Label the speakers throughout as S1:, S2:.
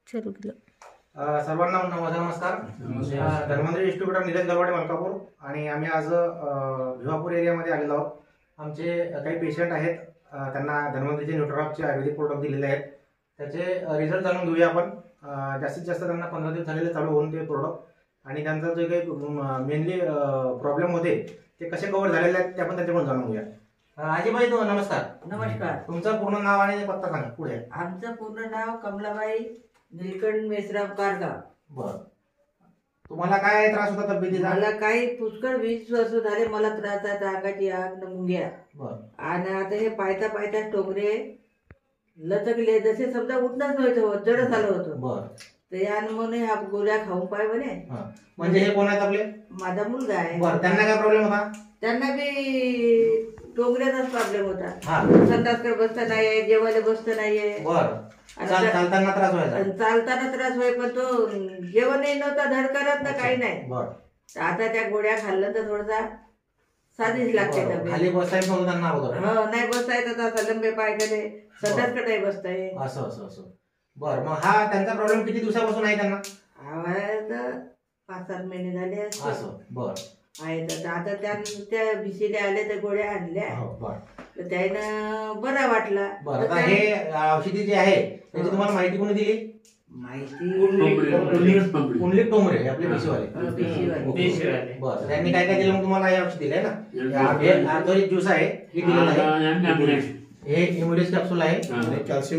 S1: चालू केलं.
S2: सर्वांना नमस्कार. धन्वंतरी डिस्ट्रीब्युटर निलेश गलवाडे मलकापूर आणि आम्ही आज भिवापूर एरियामध्ये आलेलो आहोत. आमचे काही पेशंट आहेत, त्यांना धन्वंतरीचे न्यूट्रॉपचे आयुर्वेदिक प्रोडक्ट दिलेले आहेत. त्याचे रिझल्ट जाणून घेऊया आपण. जास्तीत जास्त त्यांना 15 दिवस झालेले चालू होऊन ते प्रोडक्ट आणि त्यांचा जे काही मेनली प्रॉब्लेम होते ते कसे कव्हर झालेले आहेत ते आपण त्यांच्याकडून जाणून घेऊया. आजीबाई नमस्कार.
S3: नमस्कार.
S2: तुमचं पूर्ण नाव आणि पत्ता सांगा पुढे.
S3: आमचं पूर्ण नाव कमलाबाई नीलकंठ मेसराव कारगाव.
S2: बरं, तुम्हाला काय त्रास होता तब्येतीचा?
S3: मला काही पुष्कळ 20 वर्ष झाले मला त्रास आहे, अंगाची आग न मुंग्या. आणि आता हे पायता पायता टोंगरे लचकले, जसे समजा उठणंच नव्हतं, जड झालं होतं.
S2: बरं,
S3: ते आणि म्हणून ह्या गोळ्या खाऊन पाय म्हणे.
S2: म्हणजे हे कोण आहेत आपले?
S3: माझा मुलगा आहे.
S2: बरं, त्यांना काय प्रॉब्लेम होता?
S3: त्यांना बी टोंगऱ्याचाच प्रॉब्लेम होता. संडासकडे बसता नाहीये, जेवायला बसता नाहीये.
S2: बरं, चालताना त्रास व्हायचा?
S3: चालताना त्रास व्हाय, पण तो जेवणही नव्हता, धड करत ना काही नाही. आता त्या गोळ्या खाल्लं तर थोडासा साधीच लागते.
S2: खाली बसायचं नव्हतं त्यांना अगोदर?
S3: हो, नाही बसतायत. आता लंबे पाय केले, संडासकडे नाही बसताय.
S2: असं असं असं. बरं, मग हा त्यांचा प्रॉब्लेम किती दिवसापासून आहे त्यांना?
S3: 5-7 महिने झाले
S2: असं. बरं,
S3: आहेत. आता त्या भिशीला आले तर गोळ्या आणल्या, तर त्यानं बरा वाटला.
S2: बरं, आता हे औषधी जे आहे त्याची तुम्हाला माहिती कोणी दिली?
S3: माहिती
S2: कुंडलिक टोमरे आपले भिशीवाले. बरं, त्यांनी काय काय दिलं मग तुम्हाला? हे औषध दिलंय ना, आर्थोरिक ज्यूस आहे, हे दिलेलं आहे, हे इम्युनिस कॅप्सूल आहे,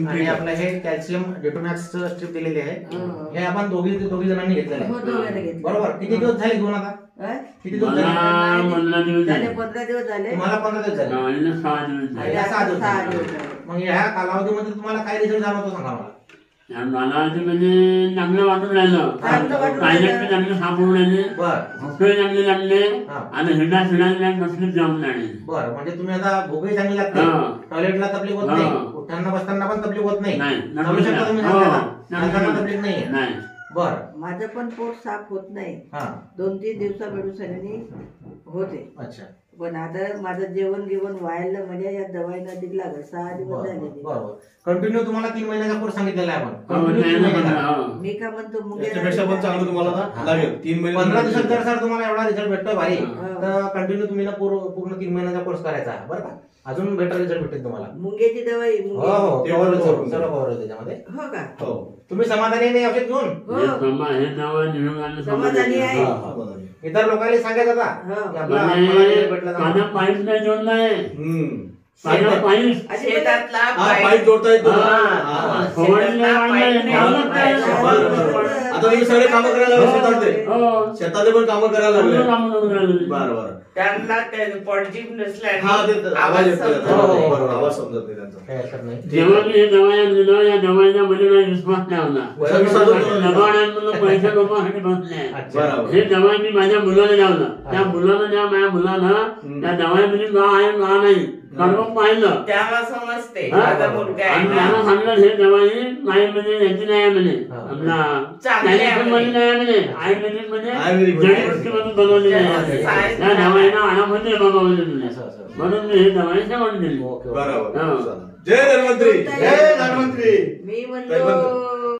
S2: आणि आपलं हे कॅल्शियम डेटोमॅक्स स्ट्रिप दिलेली आहे. हे आपण दोघी जणांनी घेतलेलं आहे. बरोबर, किती दिवस झाले घेऊन? आता किती दिवस झाले?
S3: 15 दिवस झाले.
S2: तुम्हाला 15 दिवस झाले? 6 दिवस. मग ह्या कालावधीमध्ये तुम्हाला काय रिझल्ट जाणवतो सांगा मला.
S4: मला म्हणजे चांगलं वाटून राहिलं, टॉयलेट चांगले सापडून राहिले, भोकळे चांगले लागले आणि हिंडा फिरायला तकलीफ जाऊन लागली.
S2: बरं, म्हणजे तुम्ही आता भोकळी चांगली लागते, टॉयलेटला तकलीफ होत नाही, उठताना बसताना पण तकलीफ होत नाही, चालू शकता तुम्ही, तकलीफ नाही. बरं,
S3: माझं पण पोट साफ होत नाही. 2-3 दिवसा बेडूसाने होते.
S2: अच्छा.
S3: पण आता माझं जेवण व्हायला म्हणजे या दवाईनं दिला 6 दिवस झाले.
S2: बरोबर, कंटिन्यू तुम्हाला 3 महिन्याचा कोर्स सांगितलेला आहे आपण.
S3: मी का म्हणतो
S5: पण चांगलं तुम्हाला लागेल 3 महिने.
S2: 15 दिवसात जर सर तुम्हाला एवढा रिझल्ट भेटतोय भारी, तर कंटिन्यू तुम्ही ना पूर्ण 3 महिन्याचा कोर्स करायचा आहे. बरं का, अजून बेटर रिझल्ट भेटेल तुम्हाला.
S3: मुंग्याची दवाई
S2: सर्व कव्हर होते त्याच्यामध्ये.
S3: हो का?
S2: तुम्ही समाधानी नाही औषध घेऊन?
S3: समाधानी आहे.
S2: इतर लोकांनी सांगायचं आता
S4: पाईप नाही जोडलाय,
S5: पाईप जोडता येतो. आता तुम्ही सगळे कामं करायला लागले, शेतातले पण कामं करायला लागले. बरं बरं,
S6: त्यांना पॉझिटिव्ह नसल्याने
S5: आवाज येतो, आवाज समजत नाही त्यांचा.
S4: जेव्हा मी हे दवाई आणलं, या दवाईच्या मध्ये काही विश्वास नाही होता. दवाड्यांमधून पैसे लोकांसाठी बसले. हे दवाई मी माझ्या मुलाला लावलं, त्या मुलाला माझ्या मुलानं त्या दवाईमध्ये गाव आहे का नाही काढून पाहिलं,
S6: त्याला समजते माझा मुलगा आहे.
S4: मला सांगलं हे दवाई नाही म्हणजे याची नाही म्हणे, आपला मध्ये नाही म्हणे, आयुर्वेदिक मध्ये जडीबुटीमधून बनवलेली आहे. त्या दवाईनं आणामध्ये बनवलेली, म्हणून मी हे दवाई सेवन दिली.
S5: जय धन्वंतरी.
S3: मी म्हणतो